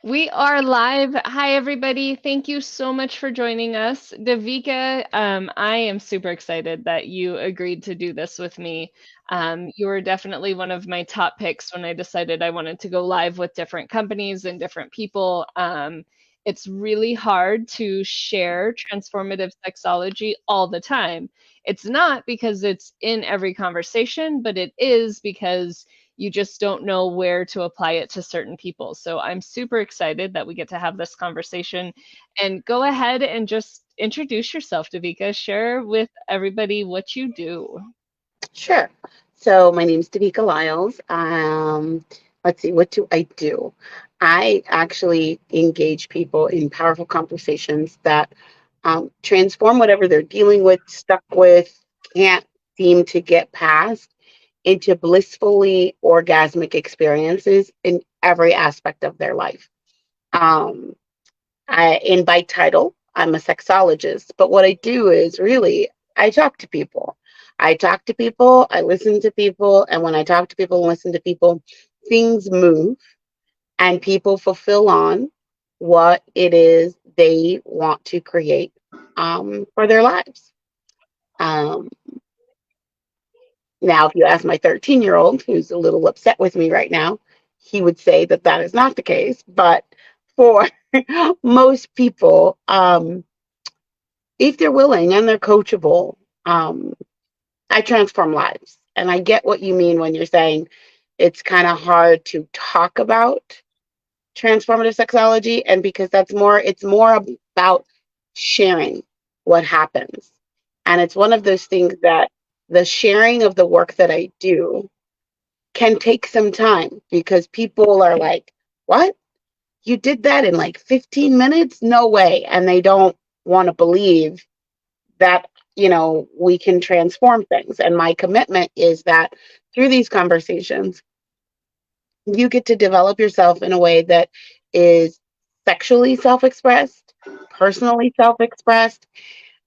We are live. Hi, everybody. Thank you so much for joining us. DeVika, I am super excited that you agreed to do this with me. You were definitely one of my top picks when I decided I wanted to go live with different companies and different people. It's really hard to share transformative sexology all the time. It's not because it's in every conversation, but it is because you just don't know where to apply it to certain people. So I'm super excited that we get to have this conversation. And go ahead and just introduce yourself, DeVika. Share with everybody what you do. Sure. So my name is DeVika Lyles. Let's see, what do I do? I actually engage people in powerful conversations that transform whatever they're dealing with, stuck with, can't seem to get past into blissfully orgasmic experiences in every aspect of their life. Um, in by title, I'm a sexologist, but what I do is really I talk to people. I talk to people, I listen to people, and when I talk to people and listen to people, things move and people fulfill on what it is they want to create for their lives. Um, Now, if you ask my 13-year-old, who's a little upset with me right now, he would say that that is not the case. But for most people, if they're willing and they're coachable, um, I transform lives. And I get what you mean when you're saying it's kind of hard to talk about transformative sexology, and because it's more about sharing what happens. And it's one of those things that the sharing of the work that I do can take some time because people are like, what? You did that in like 15 minutes? No way. And they don't want to believe that we can transform things, and my commitment is that through these conversations you get to develop yourself in a way that is sexually self-expressed, personally self-expressed,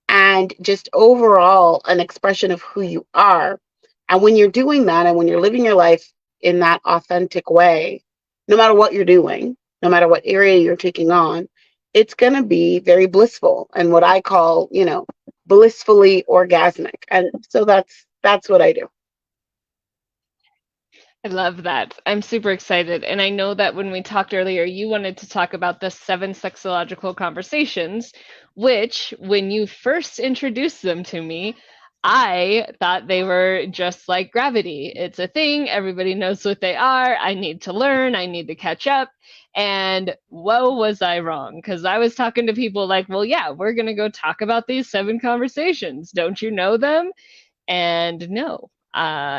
and just overall an expression of who you are. And when you're doing that and when you're living your life in that authentic way, no matter what you're doing, no matter what area you're taking on, it's going to be very blissful and what I call, blissfully orgasmic. And so that's what I do. I love that. I'm super excited. And I know that when we talked earlier, you wanted to talk about the 7 sexological conversations, which, when you first introduced them to me, I thought they were just like gravity. It's a thing, everybody knows what they are. I need to learn, I need to catch up. And whoa, was I wrong? Because I was talking to people like, well, yeah, we're going to go talk about these 7 conversations. Don't you know them? And no,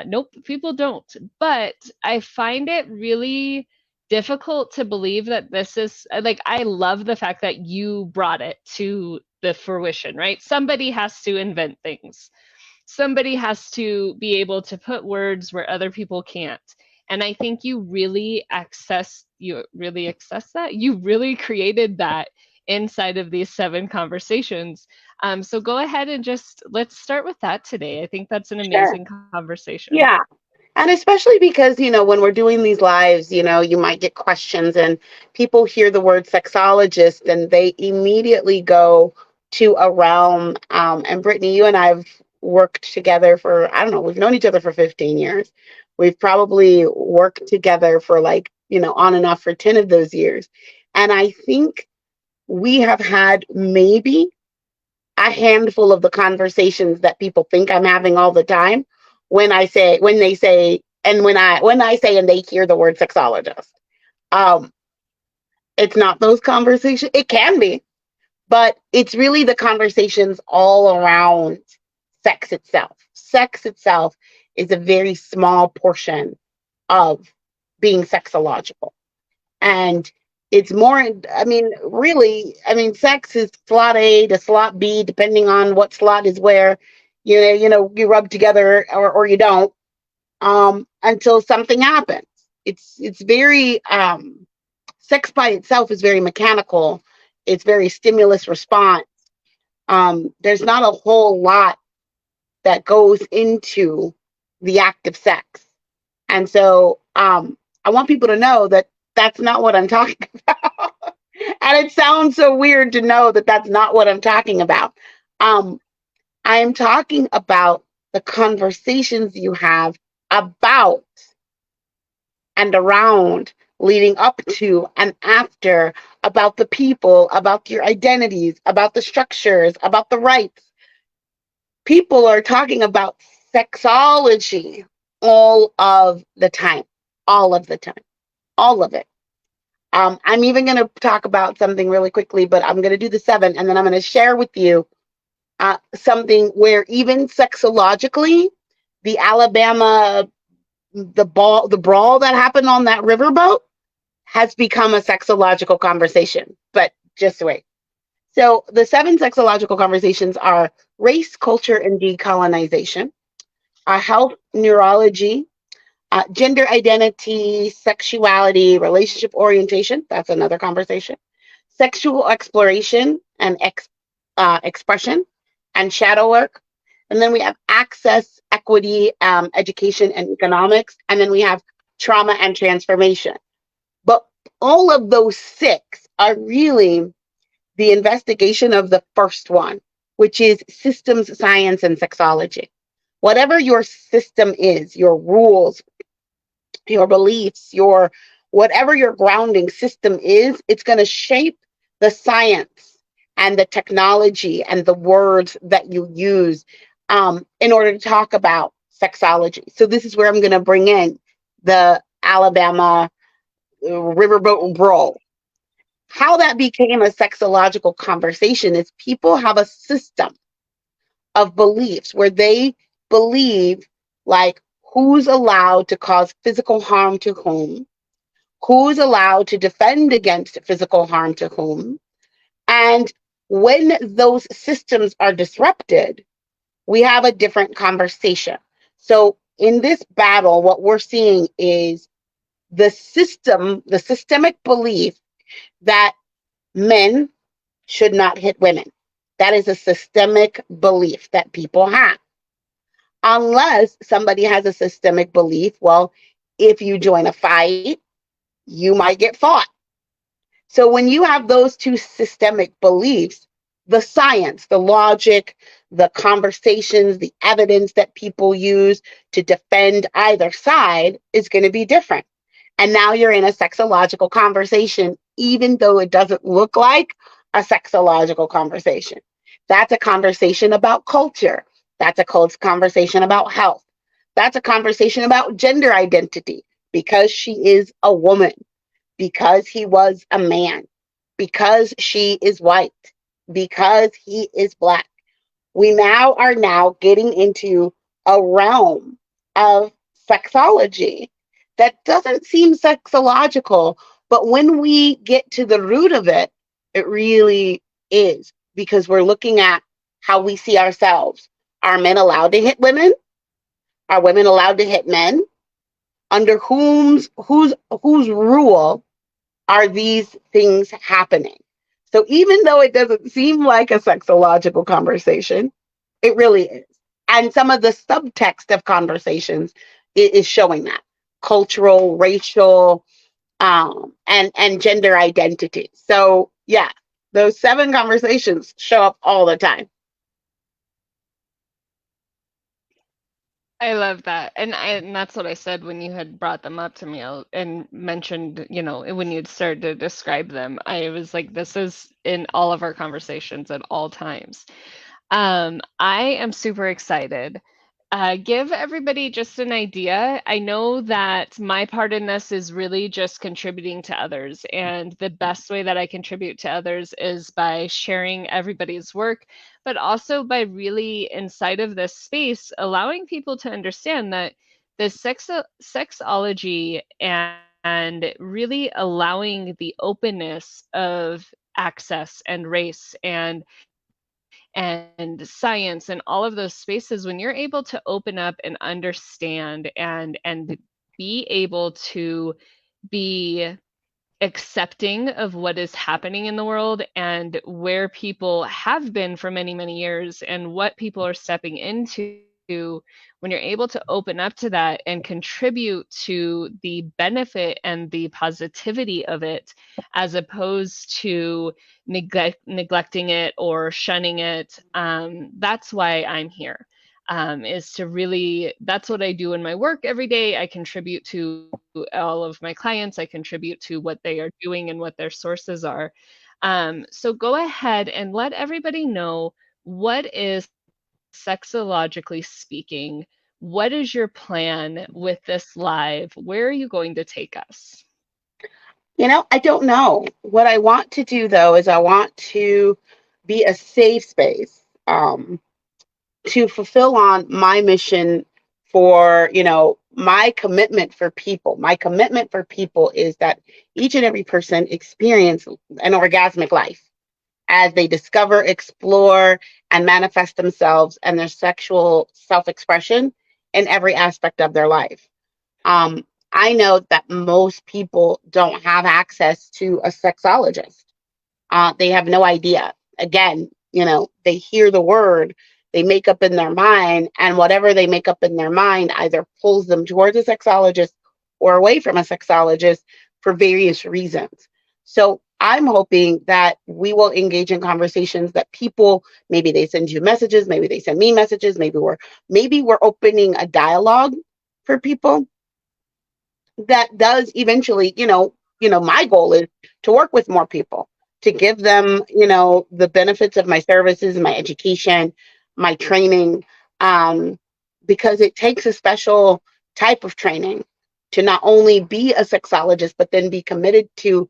nope, people don't. But I find it really difficult to believe that this is like, I love the fact that you brought it to the fruition, right? Somebody has to invent things, somebody has to be able to put words where other people can't. And I think you really access that. You really created that inside of these 7 conversations. So go ahead and just let's start with that today. I think that's an Sure. amazing conversation. Yeah. And especially because, when we're doing these lives, you might get questions and people hear the word sexologist and they immediately go to a realm. And Brittany, you and I have worked together for, I don't know, we've known each other for 15 years. We've probably worked together for like, on and off for 10 of those years. And I think we have had maybe a handful of the conversations that people think I'm having all the time when they say and when I say and they hear the word sexologist. Um, it's not those conversations. It can be, but it's really the conversations all around sex itself. Sex itself is a very small portion of being sexological. And it's more, I mean, really, I mean, sex is slot A to slot B, depending on what slot is where. You rub together or you don't, until something happens. It's very sex by itself is very mechanical. It's very stimulus response. There's not a whole lot that goes into the act of sex. And so I want people to know that That's not what I'm talking about. And it sounds so weird to know that that's not what I'm talking about. Um, I'm talking about the conversations you have about and around, leading up to and after, about the people, about your identities, about the structures, about the rights. People are talking about sexology all of the time, all of the time, all of it. I'm even going to talk about something really quickly, but I'm going to do the seven, and then I'm going to share with you something where even sexologically, the Alabama, the brawl that happened on that riverboat has become a sexological conversation. But just wait. So the seven sexological conversations are race, culture, and decolonization, health, neurology, gender identity, sexuality, relationship orientation. That's another conversation. Sexual exploration and expression, and shadow work. And then we have access, equity, education, and economics. And then we have trauma and transformation. But all of those six are really the investigation of the first one, which is systems science and sexology. Whatever your system is, your rules, your beliefs, your whatever your grounding system is, it's going to shape the science and the technology and the words that you use in order to talk about sexology. So this is where I'm going to bring in the Alabama riverboat brawl. How that became a sexological conversation is people have a system of beliefs where they believe, like, who's allowed to cause physical harm to whom, who's allowed to defend against physical harm to whom. And when those systems are disrupted, we have a different conversation. So in this battle, what we're seeing is the systemic belief that men should not hit women. That is a systemic belief that people have. Unless somebody has a systemic belief, well, if you join a fight, you might get fought. So when you have those two systemic beliefs, the science, the logic, the conversations, the evidence that people use to defend either side is going to be different. And now you're in a sexological conversation, even though it doesn't look like a sexological conversation. That's a conversation about culture. That's a conversation about health. That's a conversation about gender identity because she is a woman, because he was a man, because she is white, because he is black. We now are now getting into a realm of sexology that doesn't seem sexological, but when we get to the root of it, it really is, because we're looking at how we see ourselves. Are men allowed to hit women? Are women allowed to hit men? Under whose rule are these things happening? So even though it doesn't seem like a sexological conversation, it really is. And some of the subtext of conversations is showing that cultural, racial, and gender identity. So yeah, those seven conversations show up all the time. I love that. And that's what I said when you had brought them up to me and mentioned, when you'd started to describe them. I was like, this is in all of our conversations at all times. I am super excited. Give everybody just an idea. I know that my part in this is really just contributing to others, and the best way that I contribute to others is by sharing everybody's work, but also by really inside of this space, allowing people to understand that the sexology and really allowing the openness of access and race and science and all of those spaces, when you're able to open up and understand and be able to be accepting of what is happening in the world and where people have been for many, many years and what people are stepping into, when you're able to open up to that and contribute to the benefit and the positivity of it, as opposed to neglecting it or shunning it, that's why I'm here. Is to really, that's what I do in my work every day. I contribute to all of my clients. I contribute to what they are doing and what their sources are. So go ahead and let everybody know, what is sexologically speaking? What is your plan with this live? Where are you going to take us? I don't know. What I want to do though is I want to be a safe space, to fulfill on my mission for, my commitment for people. My commitment for people is that each and every person experience an orgasmic life as they discover, explore, and manifest themselves and their sexual self expression in every aspect of their life. I know that most people don't have access to a sexologist. They have no idea. Again, they hear the word, they make up in their mind, and whatever they make up in their mind either pulls them towards a sexologist or away from a sexologist for various reasons. So I'm hoping that we will engage in conversations that people, maybe they send you messages, maybe they send me messages, maybe we're opening a dialogue for people that does eventually, my goal is to work with more people, to give them, the benefits of my services, my education, my training, um, because it takes a special type of training to not only be a sexologist, but then be committed to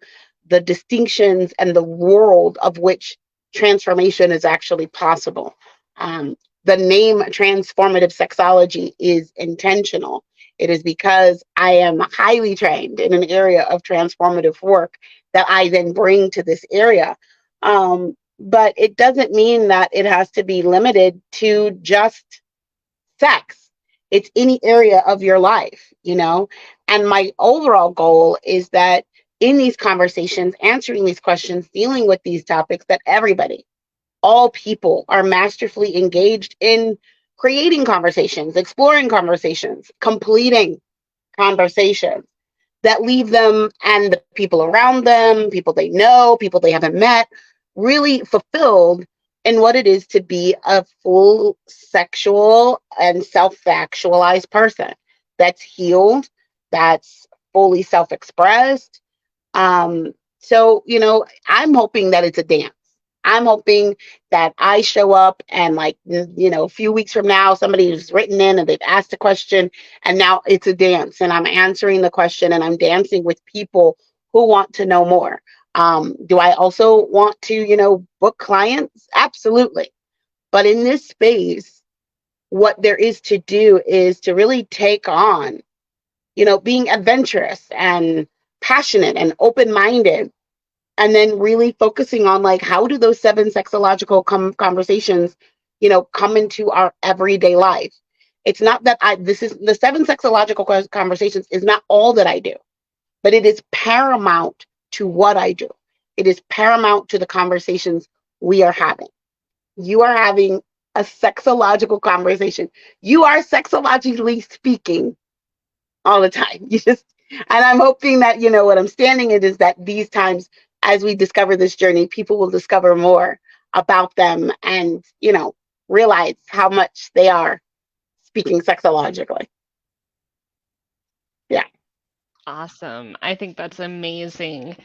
the distinctions and the world of which transformation is actually possible. The name Transformative Sexology is intentional. It is because I am highly trained in an area of transformative work that I then bring to this area. But it doesn't mean that it has to be limited to just sex. It's any area of your life, And my overall goal is that in these conversations, answering these questions, dealing with these topics, that everybody, all people, are masterfully engaged in creating conversations, exploring conversations, completing conversations that leave them and the people around them, people they know, people they haven't met, really fulfilled in what it is to be a full sexual and self-actualized person that's healed, that's fully self-expressed. So, I'm hoping that it's a dance. I'm hoping that I show up and, like, a few weeks from now, somebody has written in and they've asked a question, and now it's a dance and I'm answering the question and I'm dancing with people who want to know more. Do I also want to, book clients? Absolutely. But in this space, what there is to do is to really take on, being adventurous and passionate and open minded, and then really focusing on, like, how do those seven sexological conversations, come into our everyday life. It's not that this is the seven sexological conversations is not all that I do, but it is paramount to what I do. It is paramount to the conversations we are having. You are having a sexological conversation. You are sexologically speaking all the time. And I'm hoping that, what I'm standing in is that these times, as we discover this journey, people will discover more about them and, realize how much they are speaking sexologically. Yeah. Awesome. I think that's amazing.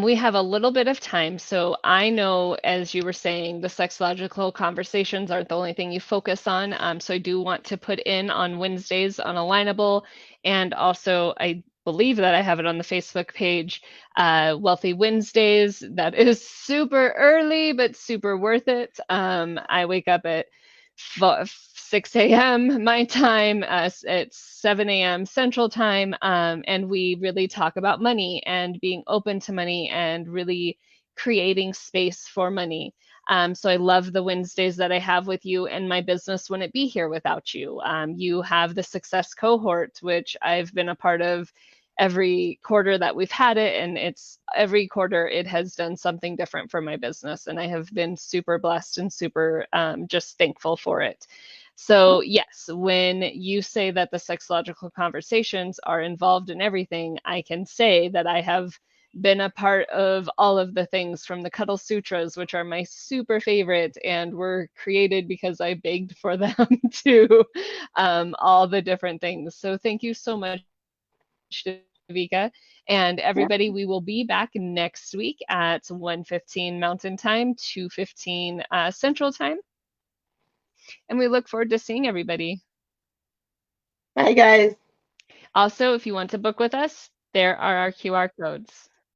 We have a little bit of time. So I know, as you were saying, the sexological conversations aren't the only thing you focus on. So I do want to put in on Wednesdays on Alignable. And also, I believe that I have it on the Facebook page, Wealthy Wednesdays. That is super early, but super worth it. I wake up at 6 a.m. my time, it's 7 a.m. Central Time, and we really talk about money and being open to money and really creating space for money. So I love the Wednesdays that I have with you, and my business wouldn't be here without you. You have the success cohort, which I've been a part of every quarter that we've had it, and it's every quarter it has done something different for my business, and I have been super blessed and super just thankful for it. So, yes, when you say that the sexological conversations are involved in everything, I can say that I have been a part of all of the things from the Cuddle Sutras, which are my super favorite and were created because I begged for them to all the different things. So, thank you so much, DeVika. And Yeah. everybody, we will be back next week at 1:15 Mountain Time, 2:15 Central Time. And we look forward to seeing everybody. Bye, guys. Also, if you want to book with us, there are our QR codes.